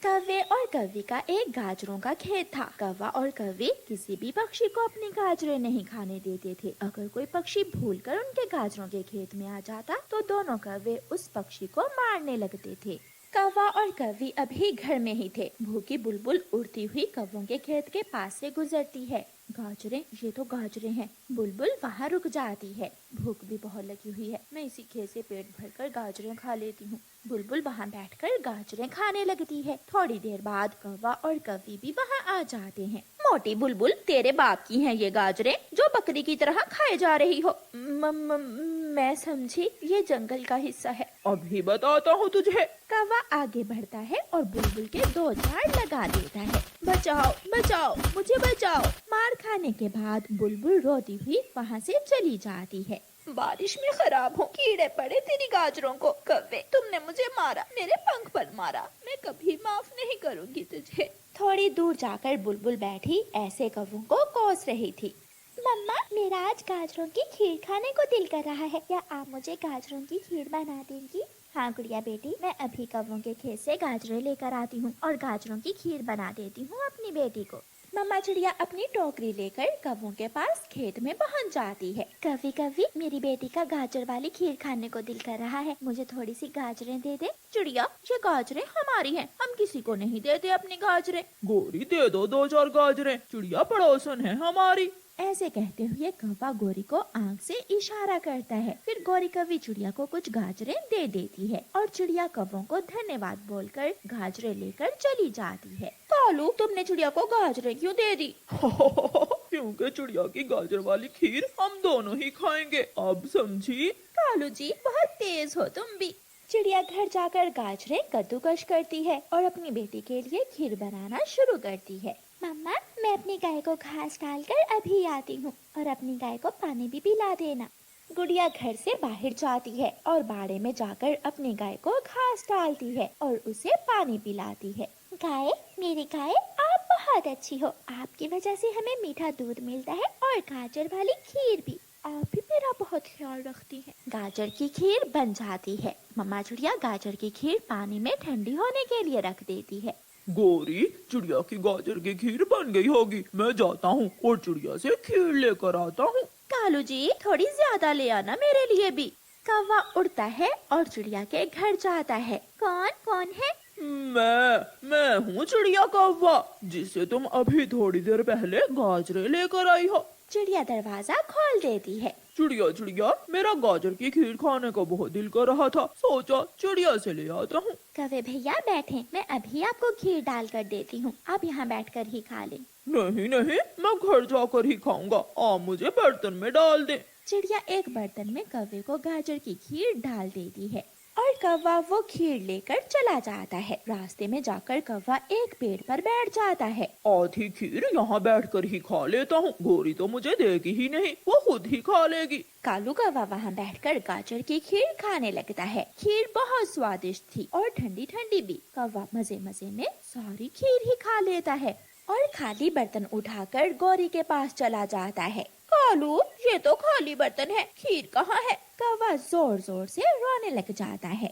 कौवे और कौवी का एक गाजरों का खेत था। कौवा और कौवी किसी भी पक्षी को अपनी गाजरें नहीं खाने देते थे। अगर कोई पक्षी भूलकर उनके गाजरों के खेत में आ जाता तो दोनों कौवे उस पक्षी को मारने लगते थे। कौवा और कौवी अभी घर में ही थे। भूखी बुलबुल उड़ती हुई कौवों के खेत के पास से गुजरती है। गाजरें, ये तो गाजरें हैं। बुलबुल वहाँ रुक जाती है। भूख भी बहुत लगी हुई है, मैं इसी खेत से पेट भरकर गाजरें खा लेती हूँ। बुलबुल वहाँ बैठकर गाजरें खाने लगती है। थोड़ी देर बाद कौवा और कौवी भी वहाँ आ जाते हैं। मोटी बुलबुल, तेरे बाप की हैं ये गाजरें जो बकरी की तरह खाए जा रही हो। मैं समझी, ये जंगल का हिस्सा है। अभी बताता हूँ तुझे। कौवा आगे बढ़ता है और बुलबुल के दो झाड़ लगा देता है। बचाओ बचाओ, मुझे बचाओ। मार खाने के बाद बुलबुल रोती हुई वहाँ से चली जाती है। बारिश में खराब हो, कीड़े पड़े तेरी गाजरों को। कौवे, तुमने मुझे मारा, मेरे पंख पर मारा, मैं कभी माफ नहीं करूँगी तुझे। थोड़ी दूर जाकर बुलबुल बैठी ऐसे कौवों को कोस रही थी। मम्मा, मेरा आज गाजरों की खीर खाने को दिल कर रहा है, क्या आप मुझे गाजरों की खीर बना देंगी? हाँ गुड़िया बेटी, मैं अभी कौवों के खेत से गाजरें लेकर आती हूँ और गाजरों की खीर बना देती हूँ अपनी बेटी को। मम्मा चिड़िया अपनी टोकरी लेकर कौवों के पास खेत में पहुँच जाती है। कौवी कौवी, मेरी बेटी का गाजर वाली खीर खाने को दिल कर रहा है, मुझे थोड़ी सी गाजरें दे दे। चिड़िया, ये गाजरें हमारी हैं, हम किसी को नहीं देते अपनी गाजरें। गोरी, दे दो 2-4 गाजरें, चिड़िया पड़ोसन है हमारी। ऐसे कहते हुए कौवा गोरी को आंख से इशारा करता है। फिर गोरी कौवी चिड़िया को कुछ गाजरें दे देती है और चिड़िया कौवों को धन्यवाद बोलकर गाजरें लेकर चली जाती है। कालू, तुमने चिड़िया को गाजरें क्यों दे दी? क्योंकि चिड़िया की गाजर वाली खीर हम दोनों ही खाएंगे, अब समझी? कालू जी, बहुत तेज हो तुम भी। चिड़िया घर जाकर गाजरें कद्दूकश करती है और अपनी बेटी के लिए खीर बनाना शुरू करती है। मम्मा, मैं अपनी गाय को घास डालकर अभी आती हूँ और अपनी गाय को पानी भी पिला देना। गुड़िया घर से बाहर जाती है और बाड़े में जाकर अपनी गाय को घास डालती है और उसे पानी पिलाती है। गाय, मेरी गाय, आप बहुत अच्छी हो, आपकी वजह से हमें मीठा दूध मिलता है और गाजर वाली खीर भी। आप भी मेरा बहुत ख्याल रखती हैं। गाजर की खीर बन जाती है। मम्मा चिड़िया गाजर की खीर पानी में ठंडी होने के लिए रख देती है। गोरी, चिड़िया की गाजर की खीर बन गई होगी, मैं जाता हूँ और चिड़िया से खीर लेकर आता हूँ। कालू जी, थोड़ी ज्यादा ले आना मेरे लिए भी। कौवा उड़ता है और चिड़िया के घर जाता है। कौन कौन है? मैं हूँ चिड़िया कौवा, जिससे तुम अभी थोड़ी देर पहले गाजरें लेकर आई हो। चिड़िया दरवाजा खोल देती है। चिड़िया चिड़िया, मेरा गाजर की खीर खाने का बहुत दिल कर रहा था, सोचा चिड़िया से ले आता हूँ। कौवे भैया बैठे, मैं अभी आपको खीर डाल कर देती हूँ, आप यहाँ बैठकर ही खा लें। नहीं नहीं, मैं घर जाकर ही खाऊंगा, आप मुझे बर्तन में डाल दे। चिड़िया एक बर्तन में कौवे को गाजर की खीर डाल देती है और कौवा वो खीर लेकर चला जाता है। रास्ते में जाकर कौवा एक पेड़ पर बैठ जाता है। आधी खीर यहाँ बैठकर ही खा लेता हूँ, गोरी तो मुझे देगी ही नहीं, वो खुद ही खा लेगी। कालू कौवा वहाँ बैठकर गाजर की खीर खाने लगता है। खीर बहुत स्वादिष्ट थी और ठंडी ठंडी भी। कौवा मजे मजे में सारी खीर ही खा लेता है और खाली बर्तन उठाकर गौरी के पास चला जाता है। कालू, ये तो खाली बर्तन है, खीर कहाँ है? कौवा जोर जोर से रोने लग जाता है।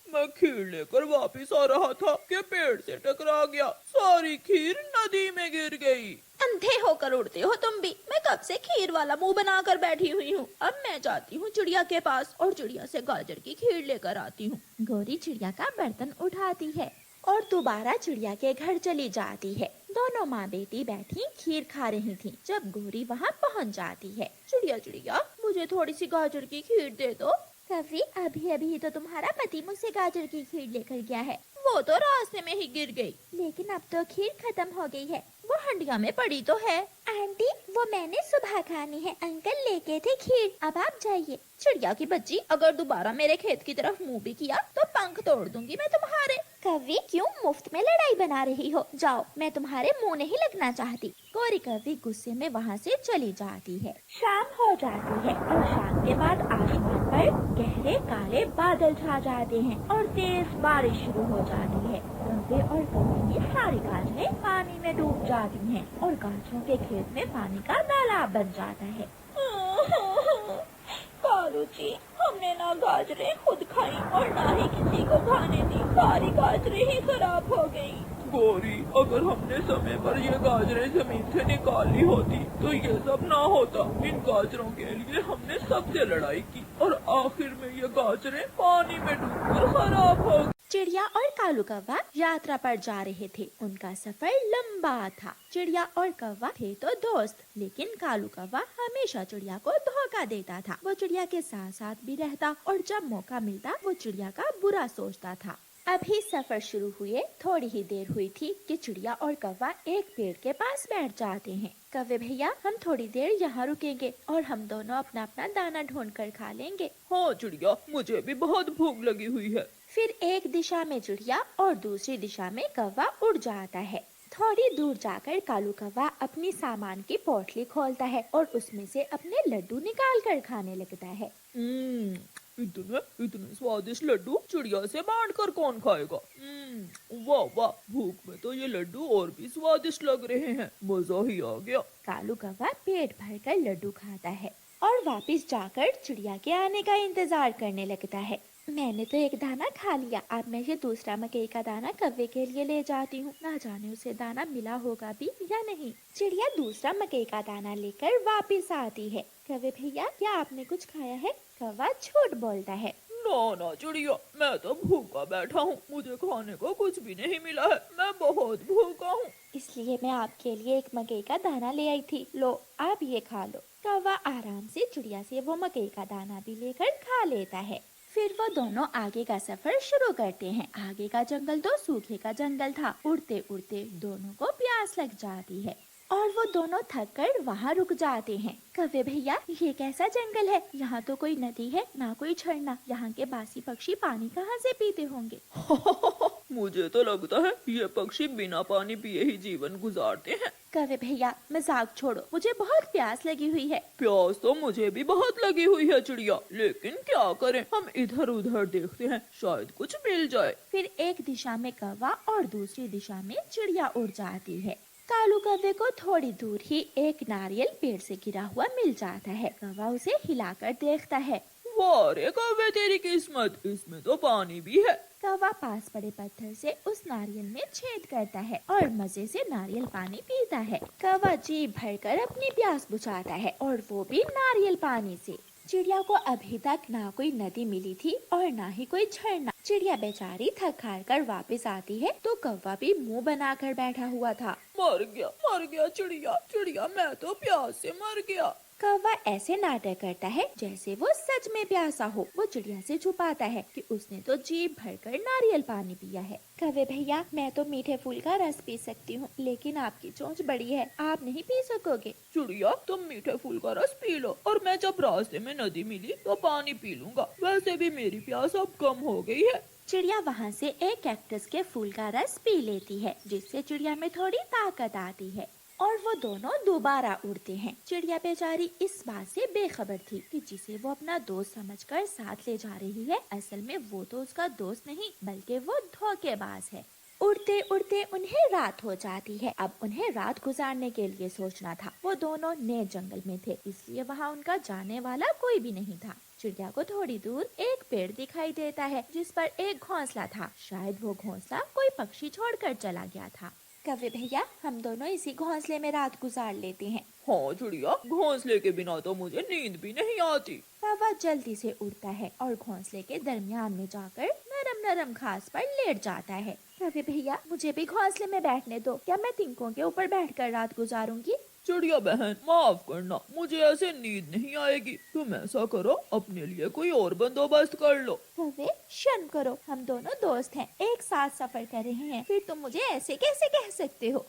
मैं खीर लेकर वापिस आ रहा था कि पेड़ से टकरा गया, सारी खीर नदी में गिर गई। अंधे होकर उड़ते हो तुम भी, मैं कब से खीर वाला मुंह बनाकर बैठी हुई हूँ। अब मैं जाती हूँ चिड़िया के पास और चिड़िया से गाजर की खीर लेकर आती हूँ। गौरी चिड़िया का बर्तन उठाती है और दोबारा चिड़िया के घर चली जाती है। दोनों माँ बेटी बैठी खीर खा रही थी जब गौरी वहाँ पहुँच जाती है। चिड़िया चिड़िया, मुझे थोड़ी सी गाजर की खीर दे दो। कौवी, अभी अभी तो तुम्हारा पति मुझसे गाजर की खीर लेकर गया है, वो तो रास्ते में ही गिर गई। लेकिन अब तो खीर खत्म हो गई है, वो हंडिया में पड़ी तो है। आंटी, वो मैंने सुबह खानी है, अंकल लेके थे खीर, अब आप जाइए। चिड़िया की बच्ची, अगर दोबारा मेरे खेत की तरफ मुंह भी किया तो पंख तोड़ दूंगी मैं तुम्हारे। कौवी, क्यों मुफ्त में लड़ाई बना रही हो? जाओ, मैं तुम्हारे मुंह नहीं लगना चाहती। गौरी कौवी गुस्से में वहाँ से चली जाती है। शाम हो जाती है और शाम के बाद आसमान पर गहरे काले बादल छा जाते हैं और तेज बारिश शुरू हो जाती है। कौवे और कौवी की सारी गाजरें पानी में डूब जाती हैं और गाजरों के खेत में पानी का तालाब बन जाता है। कालू जी, हम हमने ना गाजरें खुद खाई और ना ही किसी को खाने दी, सारी गाजरें ही खराब हो गई। गौरी, अगर हमने समय पर ये गाजरें जमीन से निकाली होती तो ये सब ना होता। इन गाजरों के लिए हमने सबसे लड़ाई की और आखिर में ये गाजरें पानी में डूबकर खराब हो गई। चिड़िया और कालू कौवा यात्रा पर जा रहे थे। उनका सफर लंबा था। चिड़िया और कौवा थे तो दोस्त, लेकिन कालू कौवा हमेशा चिड़िया को धोखा देता था। वो चिड़िया के साथ साथ भी रहता और जब मौका मिलता वो चिड़िया का बुरा सोचता था। अभी सफर शुरू हुए थोड़ी ही देर हुई थी कि चिड़िया और कौवा एक पेड़ के पास बैठ जाते हैं। कौवे भैया, हम थोड़ी देर यहाँ रुकेंगे और हम दोनों अपना अपना दाना ढूंढ कर खा लेंगे। हाँ चिड़िया, मुझे भी बहुत भूख लगी हुई है। फिर एक दिशा में चिड़िया और दूसरी दिशा में कौवा उड़ जाता है। थोड़ी दूर जाकर कालू कौवा अपनी सामान की पोटली खोलता है और उसमें से अपने लड्डू निकाल कर खाने लगता है। इतने इतने स्वादिष्ट लड्डू चिड़िया से बांट कर कौन खाएगा। वाह वाह, भूख में तो ये लड्डू और भी स्वादिष्ट लग रहे हैं। मजा ही आ गया। कालू कौवा पेट भरकर लड्डू खाता है और वापस जाकर चिड़िया के आने का इंतजार करने लगता है। मैंने तो एक दाना खा लिया, अब मैं ये दूसरा मकई का दाना कौवे के लिए ले जाती हूँ। ना जाने उसे दाना मिला होगा भी या नहीं। चिड़िया दूसरा मकई का दाना लेकर वापस आती है। कौवे भैया, क्या आपने कुछ खाया है? कौवा झूठ बोलता है। ना ना चिड़िया, मैं तो भूखा बैठा हूँ, मुझे खाने को कुछ भी नहीं मिला है। मैं बहुत भूखा हूँ। इसलिए मैं आपके लिए एक मकई का दाना ले आई थी, लो आप ये खा लो। कौवा आराम से चिड़िया से वो मकई का दाना भी लेकर खा लेता है। फिर वो दोनों आगे का सफर शुरू करते हैं। आगे का जंगल तो सूखे का जंगल था। उड़ते उड़ते दोनों को प्यास लग जाती है और वो दोनों थक कर वहाँ रुक जाते हैं। कौवे भैया, ये कैसा जंगल है? यहाँ तो कोई नदी है ना कोई झरना। यहाँ के बासी पक्षी पानी कहाँ से पीते होंगे? मुझे तो लगता है ये पक्षी बिना पानी पिए ही जीवन गुजारते हैं। कौवे भैया, मजाक छोड़ो, मुझे बहुत प्यास लगी हुई है। प्यास तो मुझे भी बहुत लगी हुई है चिड़िया, लेकिन क्या करें, हम इधर उधर देखते हैं, शायद कुछ मिल जाए। फिर एक दिशा में कौवा और दूसरी दिशा में चिड़िया उड़ जाती है। कालू कौवे को थोड़ी दूर ही एक नारियल पेड़ से गिरा हुआ मिल जाता है। कौवा उसे हिलाकर देखता है। वाह रे कौवे, तेरी किस्मत, इसमें तो पानी भी है। कौवा पास पड़े पत्थर से उस नारियल में छेद करता है और मजे से नारियल पानी पीता है। कौवा जी भरकर अपनी प्यास बुझाता है और वो भी नारियल पानी से। चिड़िया को अभी तक ना कोई नदी मिली थी और ना ही कोई झरना। चिड़िया बेचारी थक हार कर वापस आती है तो कौवा भी मुंह बनाकर बैठा हुआ था। मर गया चिड़िया, चिड़िया मैं तो प्यास से मर गया। कौवा ऐसे नाटक करता है जैसे वो सच में प्यासा हो। वो चिड़िया से छुपाता है कि उसने तो जी भरकर नारियल पानी पिया है। कौवे भैया, मैं तो मीठे फूल का रस पी सकती हूँ, लेकिन आपकी चोंच बड़ी है, आप नहीं पी सकोगे। चिड़िया, तुम मीठे फूल का रस पी लो और मैं जब रास्ते में नदी मिली तो पानी पी लूंगा। वैसे भी मेरी प्यास अब कम हो गई है। चिड़िया वहाँ से एक कैक्टस के फूल का रस पी लेती है, जिससे चिड़िया में थोड़ी ताकत आती है और वो दोनों दोबारा उड़ते हैं। चिड़िया बेचारी इस बात से बेखबर थी कि जिसे वो अपना दोस्त समझकर साथ ले जा रही है, असल में वो तो उसका दोस्त नहीं बल्कि वो धोखेबाज है। उड़ते उड़ते उन्हें रात हो जाती है। अब उन्हें रात गुजारने के लिए सोचना था। वो दोनों नए जंगल में थे, इसलिए वहाँ उनका जाने वाला कोई भी नहीं था। चिड़िया को थोड़ी दूर एक पेड़ दिखाई देता है जिस पर एक घोंसला था। शायद वो घोंसला कोई पक्षी छोड़कर चला गया था। कौवे भैया, हम दोनों इसी घोंसले में रात गुजार लेते हैं। हाँ चिड़िया, घोंसले के बिना तो मुझे नींद भी नहीं आती। कौवा जल्दी से उड़ता है और घोंसले के दरमियान में जाकर नरम नरम घास पर लेट जाता है। कौवे भैया, मुझे भी घोंसले में बैठने दो, क्या मैं तिनकों के ऊपर बैठकर रात गुजारूंगी? चिड़िया बहन, माफ करना, मुझे ऐसे नींद नहीं आएगी। तुम ऐसा करो, अपने लिए कोई और बंदोबस्त कर लो। कौवे, शर्म करो, हम दोनों दोस्त हैं, एक साथ सफर कर रहे हैं, फिर तुम मुझे ऐसे कैसे कह सकते हो?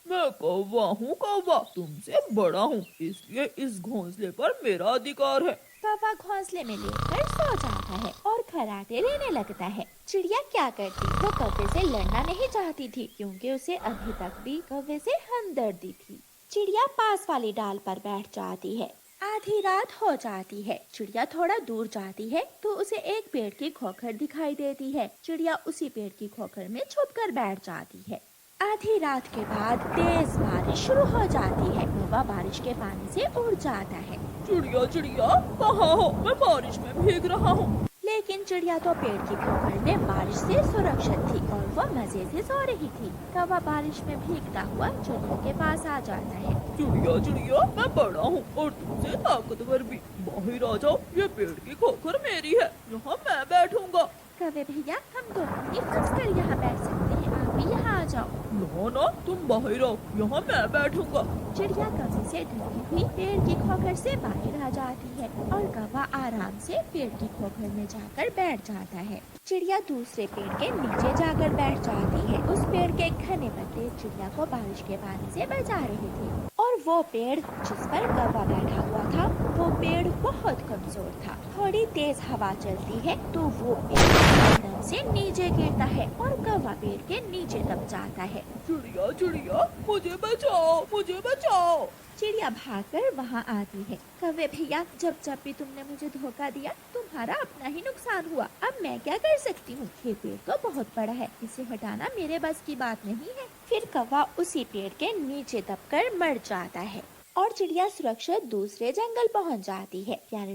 मैं कौवा हूँ कौवा, तुमसे बड़ा हूँ, इसलिए इस घोंसले पर मेरा अधिकार है। कौवा घोंसले में लेटकर सो जाता है और खर्राटे लेने लगता है। चिड़िया क्या करती? वो कौवे से लड़ना नहीं चाहती थी, क्योंकि उसे अभी तक भी कौवे से हमदर्दी थी। चिड़िया पास वाली डाल पर बैठ जाती है। आधी रात हो जाती है। चिड़िया थोड़ा दूर जाती है तो उसे एक पेड़ की खोखर दिखाई देती है। चिड़िया उसी पेड़ की खोखर में छुपकर बैठ जाती है। आधी रात के बाद तेज बारिश शुरू हो जाती है। कौवा बारिश के पानी से उड़ जाता है। चिड़िया चिड़िया कहाँ हो? मैं बारिश में भीग रहा हूँ। लेकिन चिड़िया तो पेड़ की खोखर में बारिश से सुरक्षित थी और वो मजे से सो रही थी। कौवा बारिश में भीगता हुआ चिड़िया के पास आ जाता है। चिड़िया चिड़िया मैं बड़ा हूँ और तुमसे ताकतवर भी। बाहर आ जाओ, ये पेड़ की खोखर मेरी है, यहाँ मैं बैठूंगा। कौवे भैया, हम दोनों ही फंस कर यहाँ बैठ सकते हैं, आप भी यहाँ आ जाओ। ना ना, तुम बाहर आओ, यहाँ मैं बैठूंगा। चिड़िया कौवे से डरती हुई पेड़ की खोखर से बाहर आ जाती है और कौवा आराम से पेड़ की खोखर में जाकर बैठ जाता है। चिड़िया दूसरे पेड़ के नीचे जाकर बैठ जाती है। उस पेड़ के घने पत्ते चिड़िया को बारिश के पानी से बचा रहे थे और वो पेड़ जिस पर कौवा बैठा हुआ था, वो पेड़ बहुत कमजोर था। थोड़ी तेज हवा चलती है तो वो पेड़ एकदम से नीचे गिरता है और कौवा पेड़ के नीचे दब जाता है। चिड़िया चिड़िया मुझे बचाओ, मुझे बचाओ। चिड़िया भागकर वहाँ आती है। कौवे भैया, जब जब भी तुमने मुझे धोखा दिया, तुम्हारा अपना ही नुकसान हुआ। अब मैं क्या कर सकती हूँ? ये पेड़ तो बहुत बड़ा है, इसे हटाना मेरे बस की बात नहीं है। फिर कौवा उसी पेड़ के नीचे दबकर मर जाता है और चिड़िया सुरक्षित दूसरे जंगल पहुँच जाती है। प्यारे